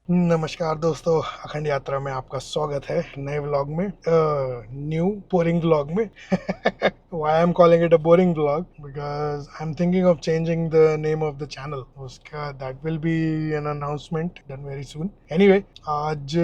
नमस्कार दोस्तों, अखंड यात्रा में आपका स्वागत है नए व्लॉग में, न्यू बोरिंग व्लॉग में. Why I'm calling it a boring vlog? Because I'm thinking of changing the name of the channel. उसका that will be an announcement done very soon. Anyway, आज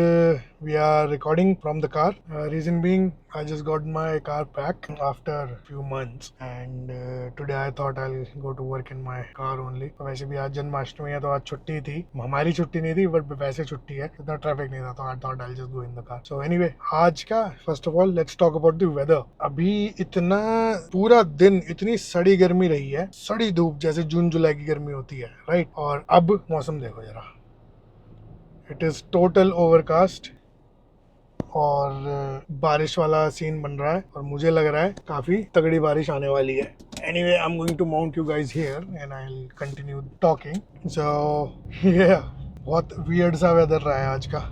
we are recording from the car. Reason being, I just got my car back after few months, and today I thought I'll go to work in my car only. तो वैसे भी आज जन्माष्टमी है तो आज छुट्टी थी. हमारी छुट्टी नहीं थी बट वैसे छुट्टी है, इतना ट्रैफिक नहीं था तो I thought I'll just go in the car. So anyway, आज का first of all let's talk about the weather. अभी इतना पूरा दिन इतनी सड़ी गर्मी रही है, सड़ी धूप जैसे जून जुलाई की गर्मी होती है, राइट. और अब मौसम देखो जरा, इट इज टोटल ओवरकास्ट और बारिश वाला सीन बन रहा है और मुझे लग रहा है काफी तगड़ी बारिश आने वाली है. Anyway, I am going to mount you guys here and I will continue talking. So बहुत वियर्ड सा वेदर रहा है आज का.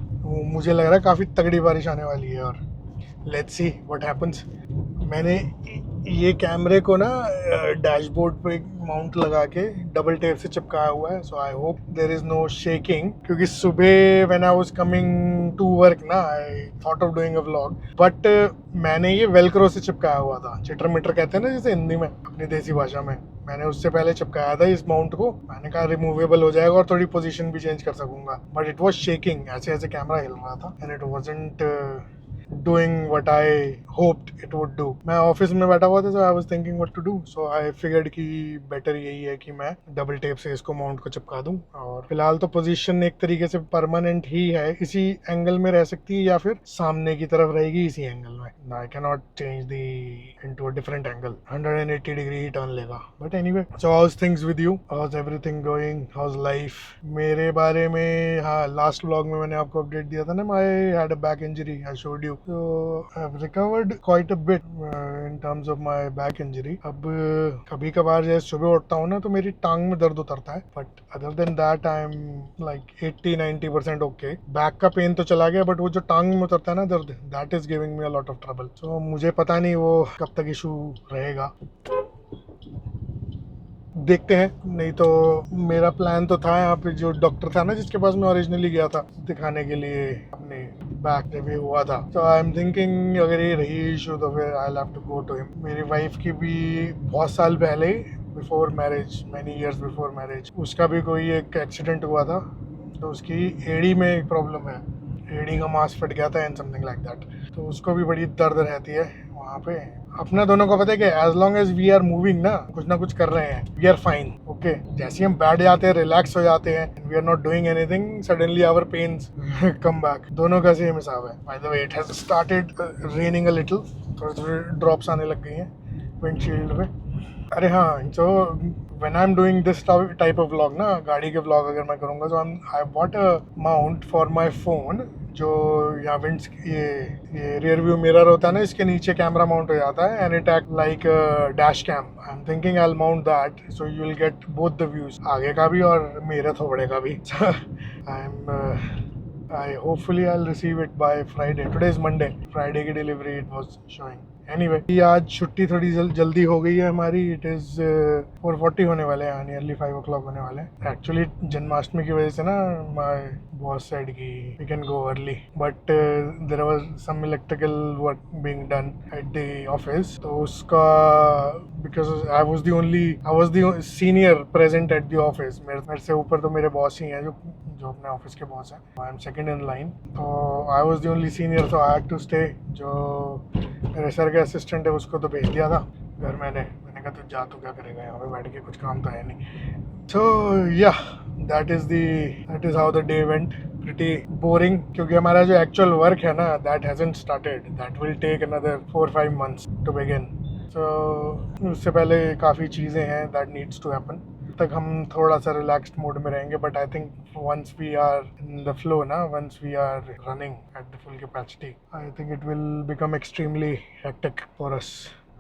मुझे लग रहा है काफी तगड़ी बारिश आने वाली है और लेट्स सी व्हाट हैपेंस. मैंने ये कैमरे को ना डैशबोर्ड पे माउंट लगा के डबल टेप से चिपकाया हुआ है, so I hope there is no shaking. क्योंकि सुबह when I was coming to work ना, I thought of doing a vlog, but मैंने ये वेलक्रो से चिपकाया हुआ था. चिटर मीटर कहते हैं ना जैसे हिंदी में, अपनी देसी भाषा में. मैंने उससे पहले चिपकाया था इस माउंट को. मैंने कहा रिमूवेबल हो जाएगा और थोड़ी पोजीशन भी चेंज कर सकूंगा, बट इट वाज शेकिंग. ऐसे ऐसे कैमरा हिल रहा था and it wasn't doing what I hoped it would do. मैं ऑफिस में बैठा हुआ था, so I was thinking what to do. So I figured कि बेटर यही है कि मैं डबल टेप से इसको माउंट को चिपका दूं. और फिलहाल तो पोजीशन एक तरीके से परमानेंट ही है, इसी एंगल में रह सकती है या फिर सामने की तरफ रहेगी इसी एंगल में. I cannot change the into a different angle. 180 degree he turn लेगा. But anyway, so how's things with you? How's everything going? How's life? मेरे बारे में, हाँ, लास्ट व्लॉग में मैंने आपको अपडेट दिया था ना, I had a back injury. I showed you. So I've recovered quite a bit in terms of my back injury. अब कभी कभार जैसे सुबह उठता हूँ ना तो मेरी टांग में दर्द उतरता है, but other than that I'm like 80-90% okay. Back का पेन तो चला गया, बट वो जो टांग में उतरता है ना दर्द, that is giving me a lot of trouble. So मुझे पता नहीं वो कब तक इशू रहेगा, देखते हैं. नहीं तो मेरा प्लान तो था, यहाँ पे जो डॉक्टर था ना जिसके पास मैं ओरिजिनली गया था दिखाने के लिए, अपने बैक रिव्यू हुआ था, तो आई एम थिंकिंग अगर ये रही इशू तो फिर I have to go to him. मेरी वाइफ की भी बहुत साल पहले, before marriage, many years before marriage, उसका भी कोई एक एक्सीडेंट हुआ था, तो उसकी एड़ी में एक प्रॉब्लम है, एड़ी का मांस फट गया था एंड समथिंग लाइक दैट. तो उसको भी बड़ी दर्द रहती है वहाँ पे. अपना दोनों को पता है कि as long as we are moving ना कुछ कर रहे हैं, वी आर फाइन, ओके. जैसे ही हम बैठ जाते हैं, रिलैक्स हो जाते हैं, we are not doing anything, suddenly our pains come back. दोनों का सेम हिसाब है. By the way, it has started raining a little, थोड़े थोड़े ड्रॉप्स आने लग गई हैं विंडशील्ड पे. अरे हाँ, जो when I am doing this type of vlog ना, गाड़ी के व्लॉग अगर मैं करूँगा, तो I bought a mount for my phone, जो यहाँ विंड्स, ये रियर व्यू मिरर होता है ना, इसके नीचे कैमरा माउंट हो जाता है and it act like dash cam. I am thinking I will mount that, so you will get both the views, आगे का भी और मेरे थोड़े का भी. I hopefully I'll receive it by Friday. Today is Monday. Friday की delivery it was showing. Anyway, आज छुट्टी थोड़ी जल्दी हो गई है हमारी. इट इज़ 4:40 होने वाले हैं, नियरली 5 o'clock होने वाले हैं. एक्चुअली जन्माष्टमी की वजह से ना, माई बॉस सेड कि we can go early, but there was some electrical work being done at the office, तो उसका, because I was the senior present at the office. मेरे से ऊपर तो मेरे बॉस ही हैं जो अपने ऑफिस के बॉस हैं. I am second in line, तो I was the only senior, तो आई हैड टू स्टे. जो मेरे सर के असिस्टेंट है उसको तो भेज दिया था घर. मैंने कहा तू जा, तू क्या करेगा यहाँ पे बैठ के, कुछ काम तो है नहीं. So yeah, that is how the day went. Pretty boring, क्योंकि हमारा जो एक्चुअल वर्क है ना, that hasn't started. That will take another 4-5 months to begin. So उससे पहले काफ़ी चीज़ें हैं दैट नीड्स टू हैपन. तक हम थोड़ा सा रिलैक्स्ड मोड में रहेंगे, but I think once we are in the flow ना, once we are running at the full capacity, I think it will become extremely hectic for us.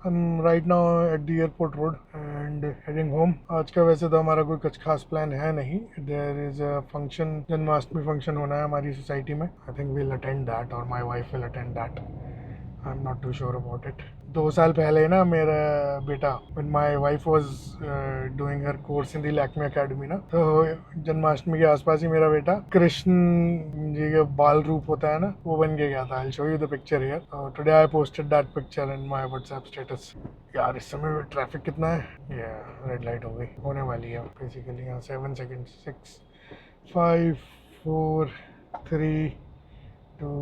हम right now at the airport road and heading home. आज का वैसे तो हमारा कोई कुछ खास प्लान है नहीं. There is a function, Janmashtami function होना है हमारी सोसाइटी में. I think we'll attend that, और my wife will attend that. I am not too sure about it. 2 साल पहले ना मेरा बेटा, when my wife was doing her course in the Lakme Academy ना, तो जन्माष्टमी के आसपास ही मेरा बेटा कृष्ण जी का बाल रूप होता है ना, वो बन के गया था। I'll show you the picture here. Today I posted that picture in my WhatsApp status. यार इस समय ट्रैफिक कितना है, ये रेड लाइट हो गई, होने वाली है बेसिकली यहाँ 7 सेकेंड। 6 5 4 3 2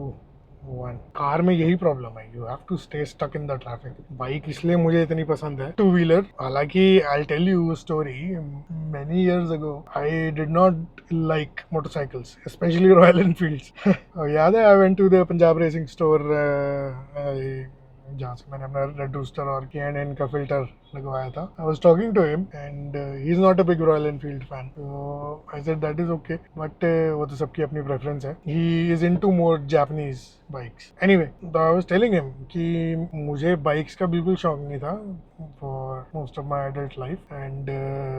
1। कार में यही प्रॉब्लम है, you have to stay stuck in the traffic. Bike इसलिए मुझे इतनी पसंद है, टू व्हीलर। हालांकि I tell you story, many years ago I did not like motorcycles, specially Royal Enfields. याद है, I went to the Punjab racing store जहाँ से मैंने अपना रेड रूस्टर और K&N का फिल्टर लगवाया था। I was talking to him and he is not a big Royal Enfield fan, तो I said that is okay, but वो तो सबकी अपनी प्रेफरेंस है। He is into more Japanese bikes. Anyway, तो आई वाज टेलिंग हिम कि मुझे bikes का बिल्कुल शौक नहीं था for most of my adult life, and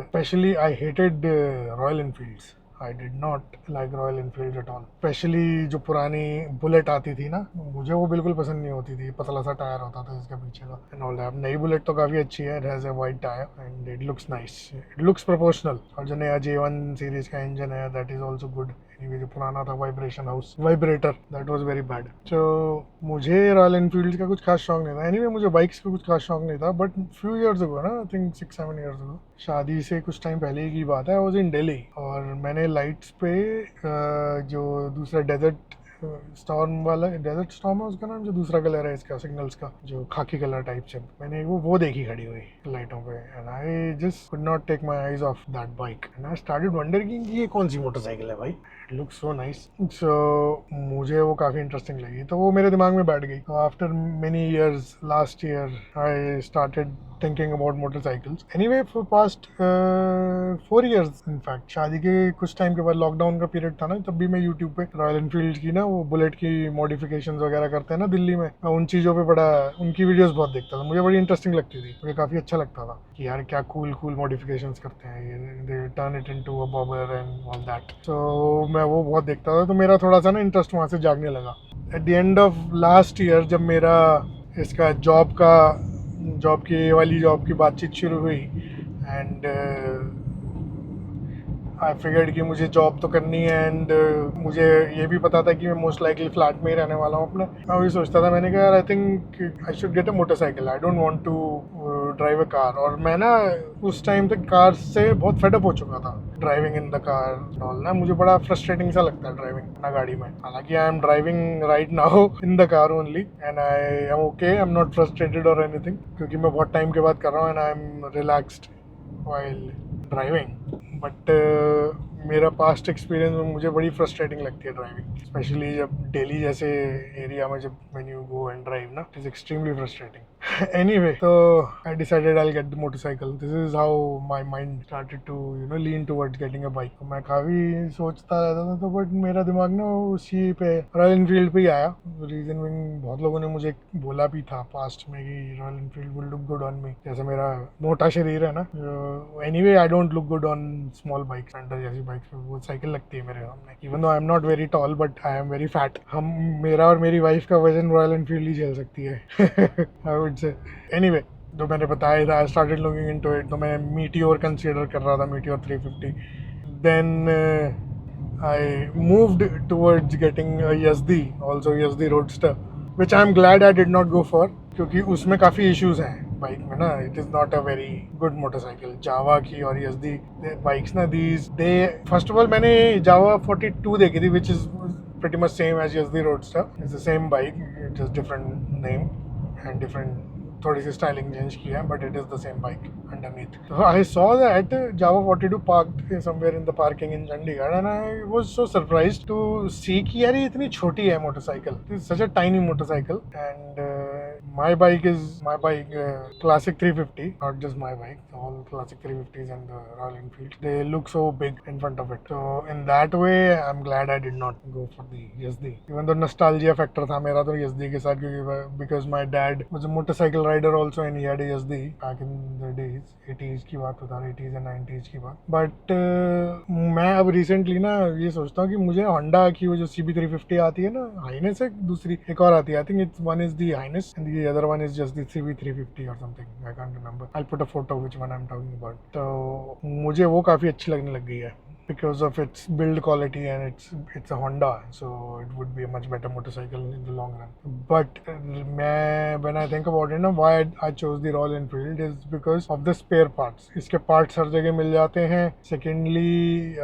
specially I hated royal Enfields. I did not like Royal Enfield at all. Especially जो पुरानी बुलेट आती थी ना, मुझे वो बिल्कुल पसंद नहीं होती थी। पतला सा टायर होता था इसका पीछे का and all that. नई बुलेट तो काफ़ी अच्छी है, it has a wide tire and it looks nice. It looks proportional. और जो नया J1 सीरीज का इंजन है, that is also good. Anyway, जो पुराना था vibration house vibrator, that was very bad. तो मुझे रॉयल एनफील्ड का कुछ खास शौक नहीं था। एनीवे, मुझे बाइक्स का कुछ खास शौक नहीं था, बट फ्यू इयर्स अगो ना, आई थिंक 6-7 इयर्स अगो, शादी से कुछ टाइम पहले की बात है, आई वाज इन दिल्ली और मैंने लाइट्स पे जो दूसरा डेजर्ट स्टॉर्म वाला, डेजर्ट स्टॉर्म है उसका नाम, जो दूसरा कलर है इसका सिग्नल्स का, जो खाकी कलर टाइप से, मैंने वो देखी खड़ी हुई लाइटों पे, and I just could not take my eyes off that bike and I started wondering ये कौन सी मोटरसाइकिल है भाई, it looks so nice. So मुझे वो काफ़ी इंटरेस्टिंग लगी, तो वो मेरे दिमाग में बैठ गई। तो after many years, last year I started thinking about motorcycles. Anyway, for past 4 years, in fact, शादी के कुछ टाइम के बाद लॉकडाउन का पीरियड था ना, तब भी मैं यूट्यूब पे रॉयल एनफील्ड की ना, वो बुलेट की मॉडिफिकेशंस वगैरह करते हैं ना दिल्ली में, मैं उन चीज़ों पे बड़ा उनकी वीडियोस बहुत देखता था। मुझे बड़ी इंटरेस्टिंग लगती थी, मुझे काफ़ी अच्छा लगता था कि यार क्या कूल मॉडिफिकेशंस करते हैं ये, they turn it into a bobber and all that. So मैं वो बहुत देखता था, तो मेरा थोड़ा सा ना इंटरेस्ट वहाँ से जागने लगा। At the end of last year, जब मेरा इसका जॉब की बातचीत शुरू हुई, एंड आई फिगर्ड कि मुझे जॉब तो करनी है, एंड मुझे ये भी पता था कि मैं मोस्ट लाइकली फ्लैट में ही रहने वाला हूँ अपने। मैं वही सोचता था, मैंने कहा यार I think I should get a motorcycle, I don't want to drive a car. और मैं ना उस टाइम तक कार से बहुत फेडअप हो चुका था, driving in the car all ना, मुझे बड़ा फ्रस्ट्रेटिंग सा लगता है ड्राइविंग ना गाड़ी में। हालांकि आई am driving right now in the car only and I M okay, I am not frustrated और एनीथिंग, क्योंकि मैं बहुत टाइम के बाद कर रहा हूँ and I M relaxed while driving. But मेरा पास्ट एक्सपीरियंस में मुझे बड़ी फ्रस्ट्रेटिंग लगती है ड्राइविंग, स्पेशली जब दिल्ली जैसे एरिया में जब when you go and drive ना, it is extremely frustrating. Anyway, तो I decided I will get the motorcycle. This is how my mind started to lean towards getting a bike. मैं काफ़ी सोचता रहता था, तो बट मेरा दिमाग ना उसी पे रॉयल एनफील्ड पे ही आया। रीजन बिंग, बहुत लोगों ने मुझे बोला भी था पास्ट में कि royal Enfield will look good on me, जैसे मेरा मोटा शरीर है ना। Anyway, I don't look good on small bikes, standard जैसी बाइक्स पे वो साइकिल लगती है मेरे सामने। Even though I am not very tall, but I am very fat. मेरा और मेरी वाइफ का वजन रॉयल एनफील्ड ही झेल सकती है, आई वुड से। एनीवे, जो मैंने बताया था, I started looking into it, तो मैं मीटियोर कंसीडर कर रहा था, meteor 350। Then I moved towards getting a Yazdi, also Yazdi Roadster, which I am glad I did not go for, क्योंकि उसमें काफ़ी इश्यूज हैं बाइक में ना। It is not a very good motorcycle. Jawa की और Yazdi बाइक्स ना, दे first of all मैंने जावा 42 देखी थी, which is pretty much same as Yazdi Roadster. It's the same bike, just different name and different, थोड़ी सी styling change की है, but it is the same bike underneath. I saw that Jawa 42 parked somewhere in the parking in Chandigarh, and I was so surprised to see कि यार ये इतनी छोटी है motorcycle, such a tiny motorcycle. And my bike classic 350, not just my bike, all classic 350s and the Royal Enfield, they look so big in front of it. So in that way I'm glad I did not go for the Yazdi, even though nostalgia factor था मेरा तो Yazdi के साथ, क्योंकि because my dad was a motorcycle rider also and he had a Yazdi back in the days, 80s की बात बता रहा, 80s and 90s की बात। बट मैं अब रिसेंटली ना ये सोचता हूँ कि मुझे होंडा की वो जो CB350 आती है ना, हाइनेस है दूसरी, एक और आती है, I think it's one is the highness and the other one is just the CB350 or something. I can't remember. I'll put a photo which one I'm talking about. तो मुझे वो काफ़ी अच्छी लगने लग गई है because of its build quality, and it's a Honda, so it would be a much better motorcycle in the long run. But when I think about it, why I chose the Royal Enfield is because of the spare parts. इसके parts हर जगह मिल जाते हैं. Secondly,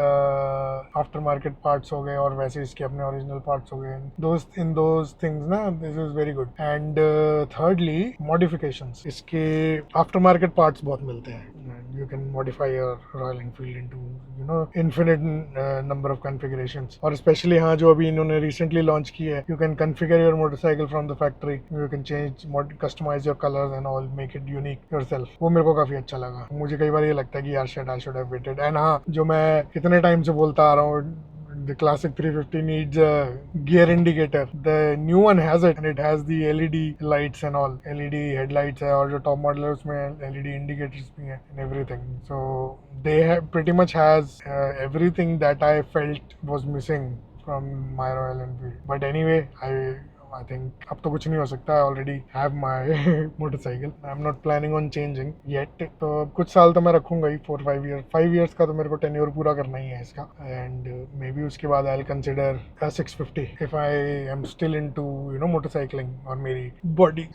after market parts हो गए और वैसे इसके अपने original parts हो गए. In those things ना, this is very good. And thirdly, modifications. इसके after market parts बहुत मिलते हैं. You can modify your Royal Enfield into infinite number of configurations. और especially हाँ जो अभी इन्होंने recently launch की है, you can configure your motorcycle from the factory. You can customize your colors and all, make it unique yourself. वो मेरे को काफी अच्छा लगा. मुझे कई बार ये लगता है कि यार shit, I should have waited. And हाँ जो मैं कितने टाइम से बोलता आ रहा हूँ, the classic 350 needs a gear indicator. The new one has it, and it has the LED lights and all. LED headlights है और जो top model है उसमें LED indicators भी हैं and everything. So they have pretty much has everything that I felt was missing from my Royal Enfield. But anyway, I think अब तो कुछ नहीं हो सकता. I already have my motorcycle. I'm not planning on changing yet. तो कुछ साल तो मैं रखूंगा ही, 4-5 years. 5 years का तो मेरे को tenure पूरा करना ही है इसका. And maybe उसके बाद I'll consider a 650 if I am still into motorcycling और मेरी body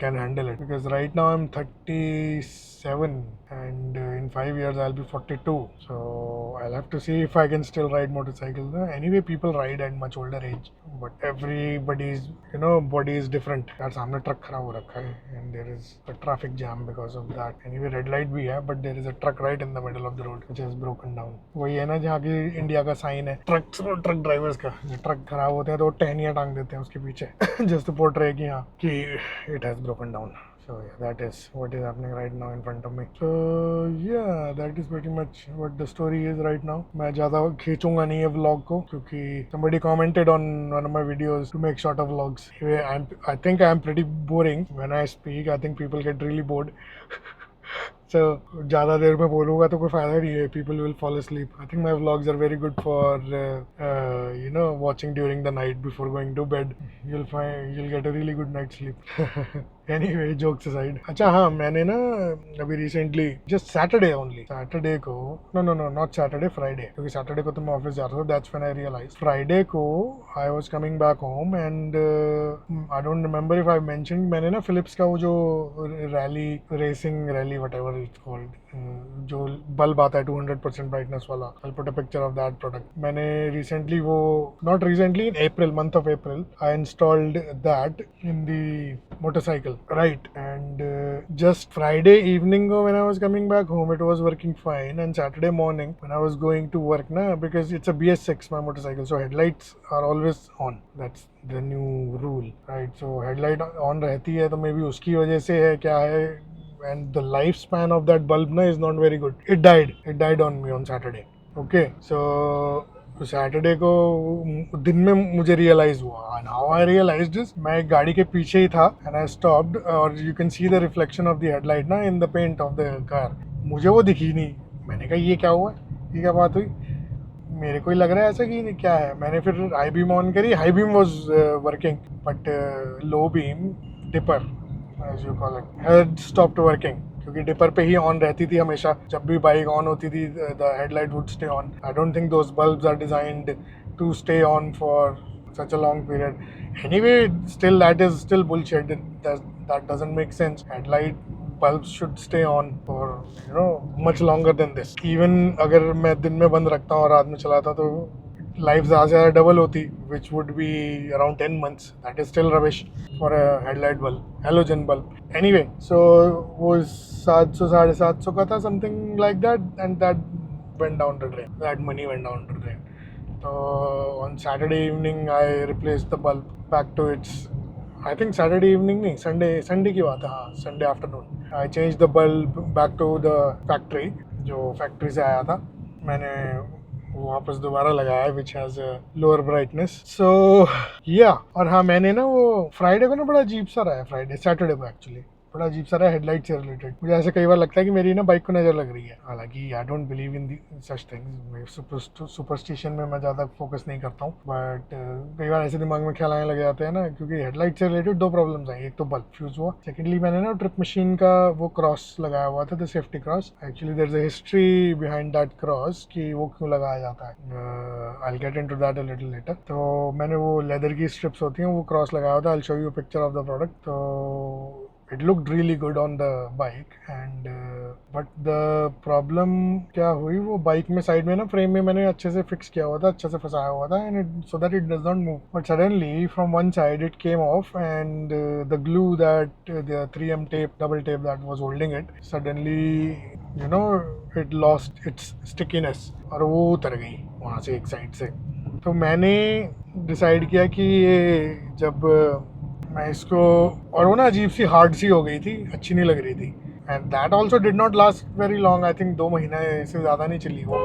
can handle it. Because right now I'm 37 and in 5 years I'll be 42. So I'll have to see if I can still ride motorcycles. Anyway, people ride at much older age, but everybody's body is different. यार सामने truck खड़ा हो रखा है and there is a traffic jam because of that. Anyway, red light भी है, but there is a truck right in the middle of the road which has broken down. वही है ना जहाँ की इंडिया का साइन है ट्रक ड्राइवर्स का. ट्रक खराब होते हैं तो टहनियाँ टांग देते हैं उसके पीछे just to portray कि it has broken down. So yeah, that is what is happening right now in front of me. So yeah, that is pretty much what the story is right now. मैं ज़्यादा खींचूंगा नहीं है vlog को क्योंकि somebody commented on one of my videos to make shorter vlogs. I think I am pretty boring when I speak. I think people get really bored. So ज़्यादा देर में बोलूँगा तो कोई फ़ायदा नहीं है. People will fall asleep. I think my vlogs are very good for watching during the night before going to bed. You'll get a really good night's sleep. Anyway, jokes aside. अच्छा हाँ, मैंने ना अभी recently just Saturday को not Saturday, Friday, क्योंकि Saturday को तो मैं ऑफिस जा रहा था. That's when I realized. Friday को I was coming back home and I don't remember if I mentioned, मैंने ना Philips का वो जो racing rally whatever it's called, जो बल्ब आता है 200% brightness वाला, I'll put a picture of that product. मैंने recently not recently, in April, month of April, I installed that in the motorcycle, right? And just Friday evening when I was coming back home, it was working fine. And Saturday morning when I was going to work, because it's a BS6 my motorcycle, so headlights are always on. That's the new rule, right? So headlight on रहती है तो maybe उसकी वजह से है क्या है. And the lifespan of that bulb is not very good. It died on me on Saturday. Okay, so Saturday को दिन में मुझे रियलाइज हुआ. And how I realized this, मैं एक गाड़ी के पीछे ही था एंड आई स्टॉप्ड और you can see the reflection of the headlight ना in the paint of the car. मुझे वो दिखी नहीं. मैंने कहा ये क्या हुआ, ये क्या बात हुई. मेरे को ही लग रहा है ऐसा कि क्या है. मैंने फिर हाई बीम ऑन करी. High beam was working but low beam dipper as you call it had stopped working, क्योंकि डिपर पे ही ऑन रहती थी हमेशा. जब भी बाइक ऑन होती थी the headlight would stay on. I don't think those bulbs are designed to stay on for such a long period. Anyway, still that is still bullshit. That doesn't make sense. Headlight bulbs should stay on for much longer than this. Even अगर मैं दिन में बंद रखता हूँ और रात में चलाता तो लाइफ ज़्यादा डबल होती, which would be around 10 months. That is still rubbish for a headlight bulb, halogen bulb. Anyway, so वो 700-750 का था, something like that, and that went down the drain. That money went down the drain. So on Saturday evening, I replaced the bulb back to its. I think Saturday evening नहीं, Sunday की बात है. हाँ, Sunday afternoon. I changed the bulb back to the factory. जो factory से आया था, मैंने वो वापस दोबारा लगाया, which has a lower brightness. So yeah. और हाँ, मैंने ना वो Friday को ना बड़ा अजीब सा रहा है. Saturday को actually. बड़ा अजीब सा है हेडलाइट से रिलेटेड। मुझे ऐसे कई बार लगता है कि मेरी ना बाइक को नजर लग रही है, हालांकि I don't believe in such things, superstition में मैं ज़्यादा फोकस नहीं करता हूँ, बट कई बार ऐसे दिमाग में ख्याल आने लग जाते हैं ना, क्योंकि हेडलाइट से रिलेटेड दो प्रॉब्लम्स आई, एक तो बल्ब फ्यूज हुआ, सेकेंडली मैंने ना ट्रिप मशीन का वो क्रॉस लगाया हुआ था, the safety cross. Actually there is a history behind that cross कि वो क्यों लगाया जाता है, I will get into that a little later. तो मैंने वो लेदर की स्ट्रिप्स होती हैं वो क्रॉस लगाया हुआ था, I will show you picture of the product. तो it looked really good on the bike and but the problem क्या हुई, वो बाइक में साइड में ना फ्रेम में मैंने अच्छे से फिक्स किया हुआ था, अच्छे से फंसाया हुआ था, and so that it does not move, but suddenly from one side it came off and the glue that the 3M tape, double tape that was holding it, suddenly you know it lost its stickiness और वो उतर गई वहाँ से एक side से। तो मैंने डिसाइड किया कि ये जब मैं इसको, और वो ना अजीब सी हार्ड सी हो गई थी, अच्छी नहीं लग रही थी, and that also did not last very long, I think 2 महीने से ज़्यादा नहीं चली वो,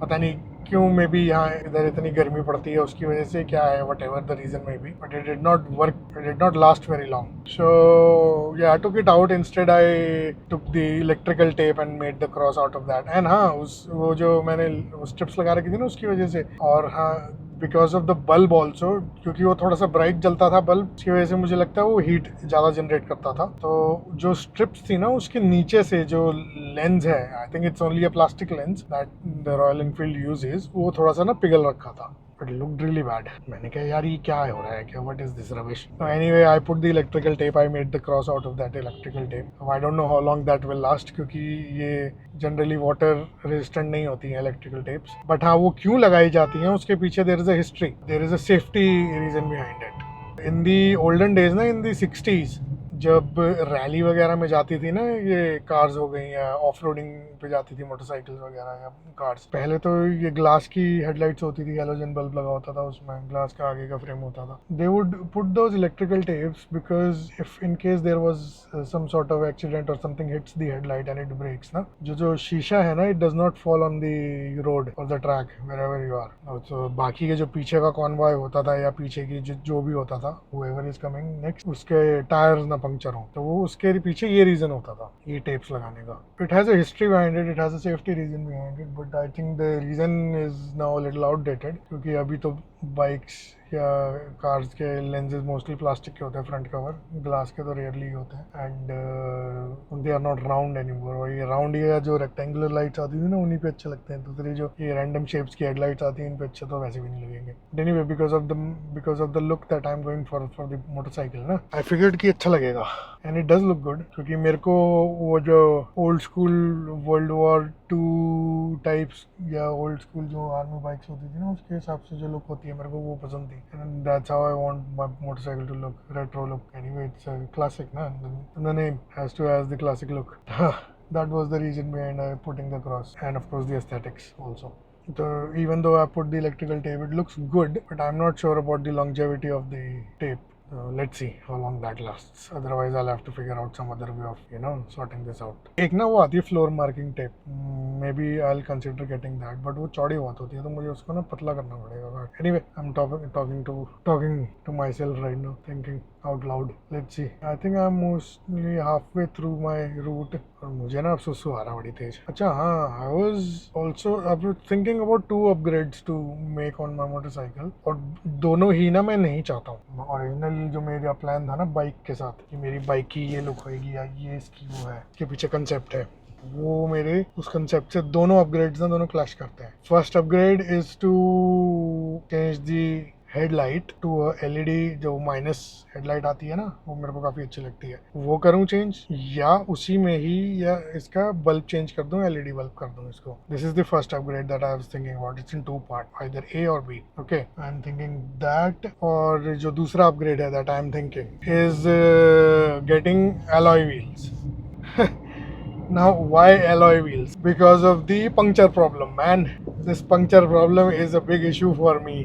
पता नहीं क्यों, मे बी यहाँ इधर इतनी गर्मी पड़ती है उसकी वजह से, क्या है, whatever the reason may be, but it did not work, it did not last very long. So yeah I took it out, instead I took the electrical tape and made the cross out of that, and हाँ वो जो मैंने strips लगा रखी थी ना उसकी वजह से, और हाँ because of the bulb also, क्योंकि वो थोड़ा सा ब्राइट जलता था बल्ब, उसकी वजह से मुझे लगता है वो हीट ज़्यादा जनरेट करता था। तो जो स्ट्रिप्स थी ना उसके नीचे से जो लेंस है, I think it's only a plastic lens that the royal Enfield uses, वो थोड़ा सा ना पिघल रखा था, but it looked really bad. मैंने कहा यार ये क्या हो रहा है, क्या, what is this rubbish. Anyway I put the electrical tape, I made the cross out of that electrical tape. I don't know how long that will last, क्योंकि ये जनरली वाटर रेजिस्टेंट नहीं होती हैं इलेक्ट्रिकल टेप्स, बट हाँ वो क्यों लगाई जाती हैं उसके पीछे there is a history, there is a safety reason behind it. In the olden days ना, इन दी 60s, जब रैली वगैरह में जाती थी ना ये कार्स हो गई, या ऑफ रोडिंग पे जाती थी मोटरसाइकिल वगैरह या कार्स, पहले तो ये ग्लास की हेडलाइट्स होती थी, हेलोजन बल्ब लगा होता था उसमें, ग्लास का आगे का फ्रेम होता था। They would put those electrical tapes because if in case there was some sort of accident और something hits the headlight and it breaks ना, जो शीशा है ना, it does not fall on the road और the track wherever you are. तो बाकी के जो पीछे का कॉन्वॉय होता था या पीछे की जो भी होता था, whoever is coming next, उसके टायर्स ना पंक्चर हो, तो वो उसके पीछे ये रीजन होता था ये टेप्स लगाने का। It has a history behind it, it has a safety reason behind it, but I think the reason is now little outdated, क्योंकि अभी तो बाइक्स या कार्स के लेंसेज मोस्टली प्लास्टिक के होते हैं, फ्रंट कवर, ग्लास के तो रेयरली होते हैं, and they are not round anymore. और ये राउंड या जो रेक्टेंगुलर लाइट्स आती थी ना उन्हीं पे अच्छे लगते हैं, दूसरी जो ये रैंडम शेप्स की हेडलाइट्स आती हैं इन पे अच्छे तो वैसे भी नहीं लगेंगे। Anyway because of the look that I am going for the motorcycle ना, आई फिगर्ड कि अच्छा लगेगा, and it does look good, क्योंकि मेरे को वो जो old school world war 2 types या ओल्ड स्कूल जो आर्मी बाइक्स होती थी ना उसके हिसाब से जो लुक होती है मेरे को वो पसंद थी, and that's how I want my motorcycle to look, retro look. Anyway, it's a classic, na? The name has to have the classic look. That was the reason behind putting the cross, and of course the aesthetics also. So even though I put the electrical tape, it looks good, but I'm not sure about the longevity of the tape. Let's see how long that lasts. Otherwise, I'll have to figure out some other way of, sorting this out. एक ना वो आती है floor marking tape, maybe I'll consider getting that, but वो चौड़ी बहुत होती है तो मुझे उसको ना पतला करना पड़ेगा। Anyway, I'm talking to myself right now, thinking out loud. Let's see. I think I'm mostly halfway through my route. और मुझे ना अब सुसु आ रहा बड़ी तेज। अच्छा हाँ, I was also thinking about 2 upgrades to make on my motorcycle, और दोनों ही ना मैं नहीं चाहता हूँ। ओरिजिनल जो मेरा प्लान था ना बाइक के साथ कि मेरी बाइक की ये लुक होगी या ये इसकी वो है, इसके पीछे कंसेप्ट है, वो मेरे उस कंसेप्ट से दोनों अपग्रेड्स ना दोनों क्लैश करते हैं। First upgrade is to change the headlight to LED, जो माइनस हेडलाइट आती है ना वो मेरे को काफ़ी अच्छी लगती है, वो करूँ चेंज, या उसी में ही या इसका बल्ब चेंज कर दूँ, एलईडी बल्ब कर दूँ इसको। This is the first upgrade that I was thinking about, it's in 2 part, either A और B. Okay, I am thinking that. और जो दूसरा अपग्रेड है that I am thinking is getting alloy wheels. Now why alloy wheels? Because of the puncture problem, man. This puncture problem is a big issue for me.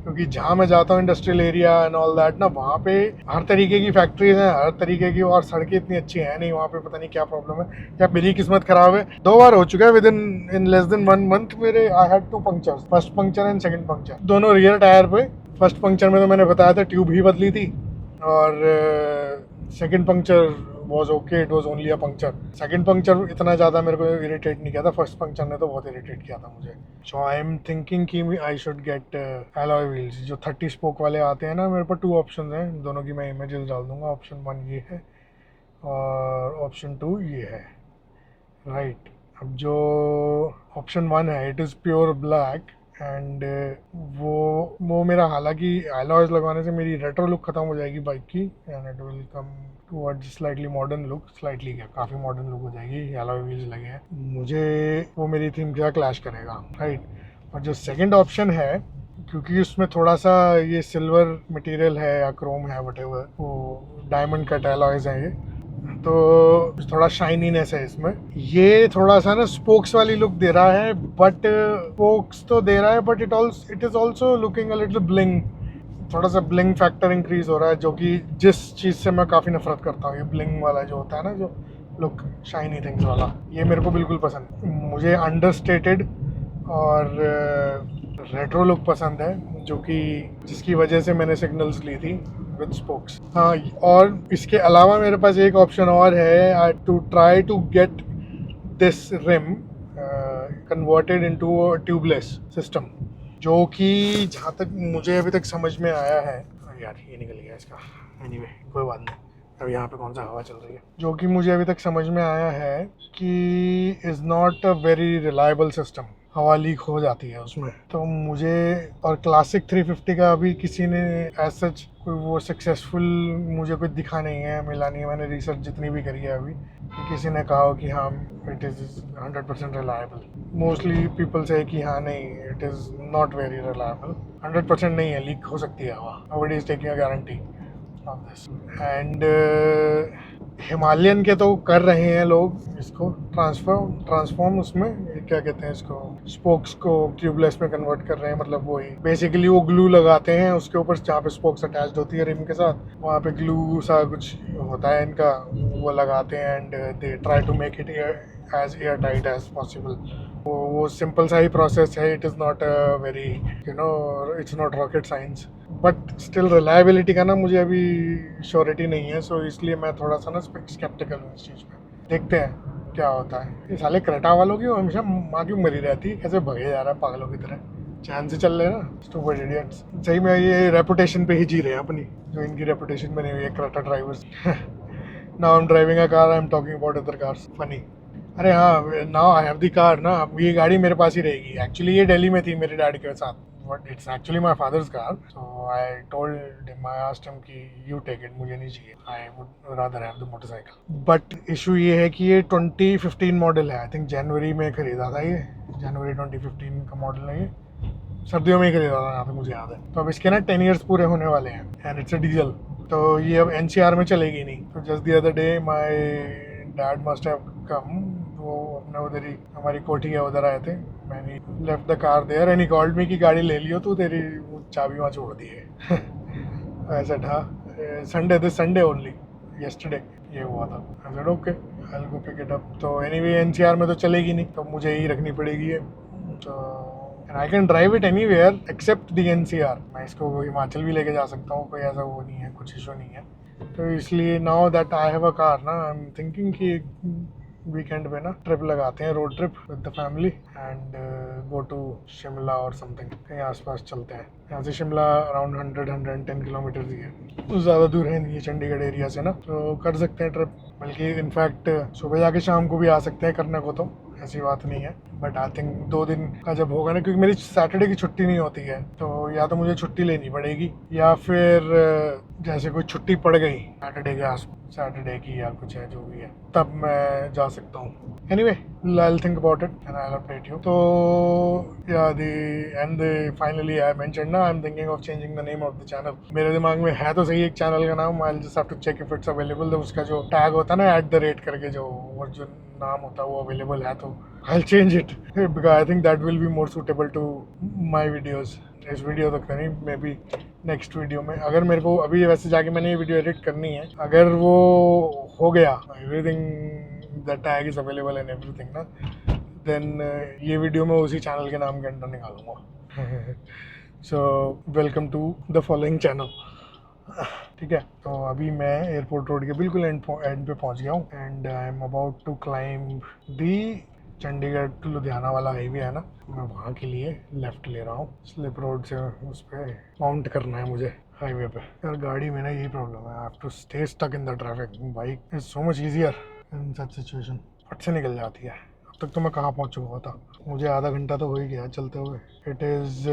क्योंकि जहाँ मैं जाता हूँ industrial area and all that ना, वहाँ पे हर तरीके की फैक्ट्रीज हैं, हर तरीके की, और सड़कें इतनी अच्छी हैं नहीं वहाँ पे, पता नहीं क्या प्रॉब्लम है, या मेरी किस्मत खराब है। 2 बार हो चुका है within less than 1 month मेरे, I had 2 punctures, first puncture and second puncture, दोनों रियर टायर पे। फर्स्ट पंक्चर में तो मैंने बताया था ट्यूब ही बदली थी, और second puncture was okay, it was only a puncture. Second puncture इतना ज़्यादा मेरे को irritate नहीं किया था, first puncture ने तो बहुत irritate किया था मुझे. So I am thinking कि I should get alloy wheels. जो 30 spoke वाले आते हैं ना, मेरे पास 2 options हैं, दोनों की मैं images डाल दूँगा. Option 1 ये है और Option 2 ये है. Right. अब जो Option 1 है, it is pure black. And वो मेरा हालांकि alloys लगवाने से मेरी रेट्रो लुक ख़त्म हो जाएगी बाइक की and it will come towards slightly modern look. Slightly क्या, काफ़ी मॉडर्न लुक हो जाएगी. alloy wheels लगे हैं, मुझे वो मेरी थीम के साथ क्लैश करेगा. राइट. और जो सेकंड ऑप्शन है, क्योंकि उसमें थोड़ा सा ये सिल्वर मटेरियल है या क्रोम है व्हाटएवर, वो डायमंड कट alloys हैं ये, तो थोड़ा शाइनीनेस है इसमें. ये थोड़ा सा ना स्पोक्स वाली लुक दे रहा है, बट स्पोक्स तो दे रहा है but it is also looking a little bling. थोड़ा सा ब्लिंग फैक्टर इंक्रीज हो रहा है, जो कि जिस चीज़ से मैं काफ़ी नफरत करता हूँ. ये ब्लिंग वाला जो होता है ना, जो लुक शाइनी थिंग्स वाला, ये मेरे को बिल्कुल पसंद है. मुझे अंडरस्टेटेड और रेट्रो लुक पसंद है, जो कि जिसकी वजह से मैंने सिग्नल्स ली थी विद स्पोक्स. हाँ, और इसके अलावा मेरे पास एक ऑप्शन और है, to try to get this rim converted into a tubeless system, जो कि जहाँ तक मुझे अभी तक समझ में आया है. यार ये निकल गया इसका. एनीवे कोई बात नहीं. अब यहाँ पे कौन सा हवा चल रही है. जो कि मुझे अभी तक समझ में आया है कि is not a very reliable system. हवा लीक हो जाती है उसमें. तो मुझे, और क्लासिक 350 का अभी किसी ने एज सच कोई वो सक्सेसफुल मुझे कुछ दिखा नहीं है, मिला नहीं है. मैंने रिसर्च जितनी भी करी है अभी, किसी ने कहा कि हाँ it is 100% reliable. Mostly people से कि हाँ नहीं, it is not very reliable. 100% नहीं है, लीक हो सकती है हवा. Nobody is taking a guarantee of this. And Himalayan के तो कर रहे हैं लोग इसको ट्रांसफॉर्म उसमें क्या कहते हैं इसको, स्पोक्स को ट्यूबलेस में कन्वर्ट कर रहे हैं. मतलब वही बेसिकली वो ग्लू लगाते हैं उसके ऊपर, जहाँ पे स्पोक्स अटैच्ड होती है रिम के साथ, वहाँ पे ग्लू सा कुछ होता है इनका, वो लगाते हैं and they try to make it as air tight as possible. वो सिंपल सा ही प्रोसेस है. It is not very it's not rocket science, but still reliability का ना मुझे अभी श्योरिटी नहीं है. सो इसलिए मैं थोड़ा सा ना स्केप्टिकल हूँ इस चीज़ पे. देखते हैं क्या होता है. ये साले क्रेटा वालों की हमेशा माँ क्यों मरी रहती है, कैसे भगे जा रहा है पागलों की तरह. चैन से चल रहे ना स्टूपिड इडियट्स. सही में ये रेपुटेशन पे ही जी रहे हैं अपनी, जो इनकी रेपुटेशन बनी हुई है Creta drivers. Now I am driving a car, I am talking about other cars. Funny. अरे हाँ, now I have the car ना. अब ये गाड़ी मेरे पास ही रहेगी. एक्चुअली ये दिल्ली में थी मेरे डैडी के साथ, but it's actually my father's car. So I told him, I asked him कि यू टेक इट, मुझे नहीं चाहिए. I would rather have the motorcycle. But issue ये है कि ये 2015 मॉडल है. आई थिंक जनवरी में खरीदा था ये. जनवरी 2015 का मॉडल है ये. सर्दियों में ही खरीदा था यहाँ पे, मुझे याद है. तो अब इसके ना 10 ईयर्स पूरे होने वाले हैं एंड इट्स अ डीजल. तो ये अब NCR में चलेगी नहीं. तो just the other day my dad must have come. वो अपने उधर ही, हमारी कोठी है उधर आए थे. मैंने left the car there and he called me कि गाड़ी ले लियो तो तेरी वो चाबी वहाँ छोड़ दी है. ऐसा था. दिस संडे ओनली, येस्टरडे ये हुआ था. I said okay, I will go pick it up. तो एनीवे NCR में तो चलेगी नहीं, तो मुझे ही रखनी पड़ेगी है. तो I can drive it anywhere except the NCR. मैं इसको हिमाचल भी लेके जा सकता हूँ, कोई ऐसा वो नहीं है, कुछ इशू नहीं है. तो इसलिए now that I have a car ना, आई एम थिंकिंग कि वीकेंड पे ना ट्रिप लगाते हैं, road trip with the family and go to Shimla और समथिंग. कहीं आसपास चलते हैं. यहाँ से शिमला अराउंड 110 किलोमीटर ही है, ज़्यादा दूर है नहीं चंडीगढ़ एरिया से ना. तो कर सकते हैं ट्रिप. बल्कि इनफैक्ट सुबह जाके शाम को भी आ सकते हैं करने को, तो ऐसी बात नहीं है. बट आई थिंक 2 दिन का जब होगा ना, क्योंकि मेरी सैटरडे की छुट्टी नहीं होती है, तो या तो मुझे छुट्टी लेनी पड़ेगी या फिर जैसे कोई छुट्टी पड़ गई सैटरडे के आस सैटरडे की या कुछ है जो भी है, तब मैं जा सकता हूँ. Anyway I will think about it and I will update you. तो या फाइनली आई मेंशन्ड ना, I am thinking of changing the name of the channel. मेरे दिमाग में है तो सही एक चैनल का नाम, I will just have to check if it's available. तो उसका जो टैग होता है ना @ करके, जो नाम होता है वो अवेलेबल है, तो I will change it because I think that will be more suitable to my videos. इस वीडियो तक नहीं, मे बी नेक्स्ट वीडियो में. अगर मेरे को अभी वैसे जाके मैंने ये वीडियो एडिट करनी है, अगर वो हो गया, everything the tag is available and everything ना, देन ये वीडियो मैं उसी चैनल के नाम के अंदर निकालूंगा. So welcome to the following channel. ठीक है, तो अभी मैं एयरपोर्ट रोड के बिल्कुल एंड पे पहुंच गया हूँ and I am about to climb the Chandigarh to Ludhiana वाला हाईवे है ना, मैं वहाँ के लिए लेफ्ट ले रहा हूँ। स्लिप रोड से उस पर माउंट करना है मुझे हाईवे पे। यार गाड़ी में ना यही प्रॉब्लम है, I have to stay stuck in the traffic. Bike is so much easier in such situation, फट से निकल जाती है। अब तक तो मैं कहाँ पहुँच चुका था, मुझे आधा घंटा तो हो ही गया चलते हुए। इट इज़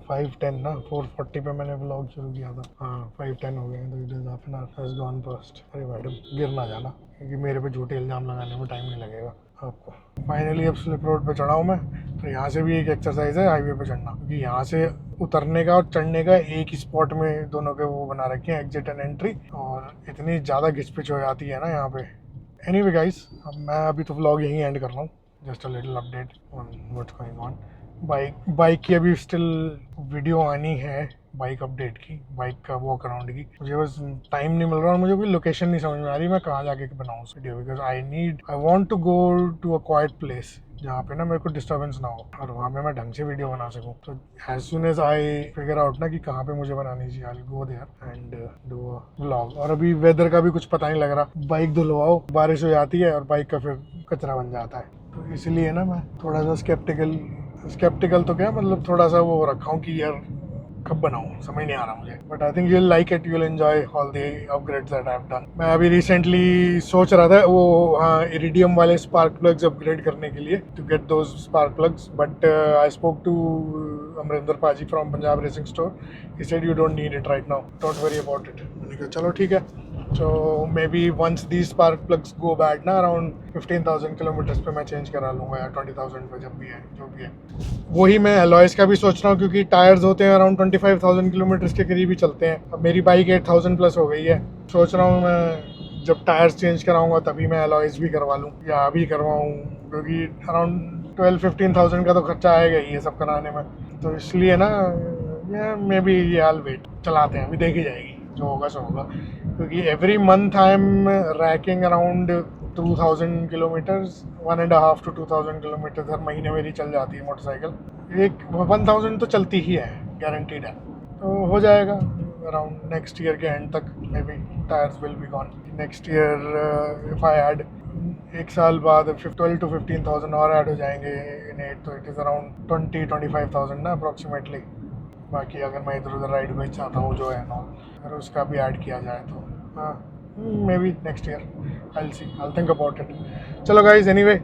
5:10 ना, 4:40 पे मैंने व्लॉग शुरू किया था। हाँ 5:10 हो गए, तो it is half an hour has gone past. अरे मैडम गिर ना जाना, क्योंकि मेरे पे झूठे इल्ज़ाम लगाने में टाइम नहीं लगेगा आपको। फाइनली अब स्लिप रोड पे चढ़ा हूँ मैं, तो यहाँ से भी एक एक्सरसाइज है हाईवे पे चढ़ना, क्योंकि यहाँ से उतरने का और चढ़ने का एक ही स्पॉट में दोनों के वो बना रखे हैं, एग्जिट एंड एंट्री, और इतनी ज़्यादा घिचपिच हो जाती है ना यहाँ पे। एनीवे गाइस, अब मैं अभी तो व्लॉग यहीं एंड कर रहा हूँ। Just a little update on what's going on. Bike की अभी स्टिल वीडियो आनी है, बाइक अपडेट की, बाइक का वॉक अराउंड की। मुझे बस टाइम नहीं मिल रहा और मुझे कोई लोकेशन नहीं समझ में आ रही मैं कहाँ जाके बनाऊँ उस video, because I want to go to a quiet place जहाँ पे ना मेरे को डिस्टर्बेंस ना हो और वहाँ पे मैं ढंग से वीडियो बना सकूँ। तो as soon as I figure out ना कि कहाँ पे मुझे बनानी चाहिए, I will go there and do a vlog. और अभी वेदर का भी कुछ पता नहीं लग रहा, बाइक धुलवाओ बारिश हो जाती है और बाइक का फिर कचरा बन जाता है। तो इसलिए ना मैं थोड़ा सा स्केप्टिकल तो क्या मतलब थोड़ा सा वो रखा हूँ कि यार कब बनाऊँ, समझ नहीं आ रहा मुझे। But I think you will like it, you will enjoy all the upgrades that I have done. मैं अभी रिसेंटली सोच रहा था वो हाँ इरिडियम वाले स्पार्क प्लग्स अपग्रेड करने के लिए, to get those spark plugs, but I spoke to Amarinder paaji from Punjab racing store. He said you don't need it right now, don't worry about it. मैंने कहा चलो ठीक है। So maybe once these spark plugs go bad ना around 15,000 kilometres पे मैं change करा लूँगा, या 20,000 पे जब भी है जो भी है। वही मैं अलॉयस का भी सोच रहा हूँ, क्योंकि टायर्स होते हैं अराउंड 25,000 किलोमीटर्स के करीब ही चलते हैं। अब मेरी बाइक 8,000 प्लस हो गई है, सोच रहा हूँ मैं जब टायर्स चेंज कराऊँगा तभी मैं अलॉयस भी करवा लूँ या अभी करवाऊँ, क्योंकि अराउंड 12-15,000 का तो खर्चा आएगा ही ये सब कराने में। तो इसलिए ना मे बी ये हाल वेट चलाते हैं, अभी देखी जाएगी, जो होगा सो होगा। क्योंकि every month I am racking around 2,000 kilometres, 1.5 to 2,000 kilometre हर महीने मेरी चल जाती है मोटरसाइकिल। एक 1,000 तो चलती ही है, गारंटीड है। तो हो जाएगा अराउंड नेक्स्ट ईयर के एंड तक, may be tyres will be gone next year. If I add एक साल बाद 12 to 15,000 और ऐड हो जाएंगे इन एट, तो इट इज़ अराउंड 20-25,000 ना अप्रॉक्सीमेटली। बाकी अगर मैं इधर उधर राइड में चाहता हूँ जो है ना, अगर उसका भी ऐड किया जाए तो हाँ maybe next year, I will see, I will think about it. चलो guys, anyway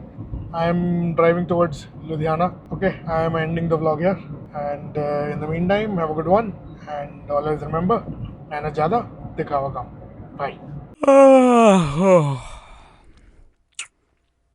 I am driving towards Ludhiana. Okay, I am ending the vlog here and in the meantime have a good one and always remember, मेहनत ज़्यादा दिखावा कम। Bye.